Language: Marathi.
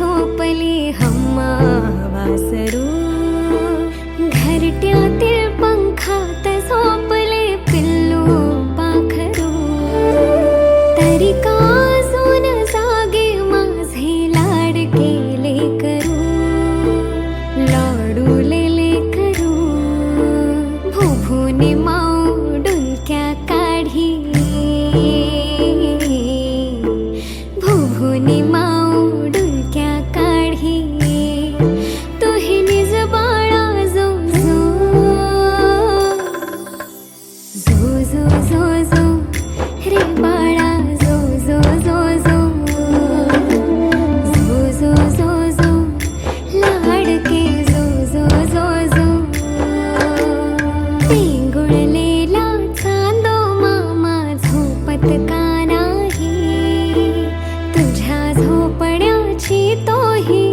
झोपले हम्मा वासरू, घरट्यातील पंखात झोपले पिल्लू पाखरू. तरी का अजून जागे माझे लाडके लेकरू, लाडूले करू भुभुनी माऊ डुलक्या काढी, भुभुनी माऊ डुलक्या काढी. तुही निज बाळा जो जो जो जो जो रे बाळा जो जो जो जो जो जो जो जो लाडके जो जो जो जो. पेंगुळलेला चांदो मामा झोपत का नाही, तुझ्या झोपड्याची तोही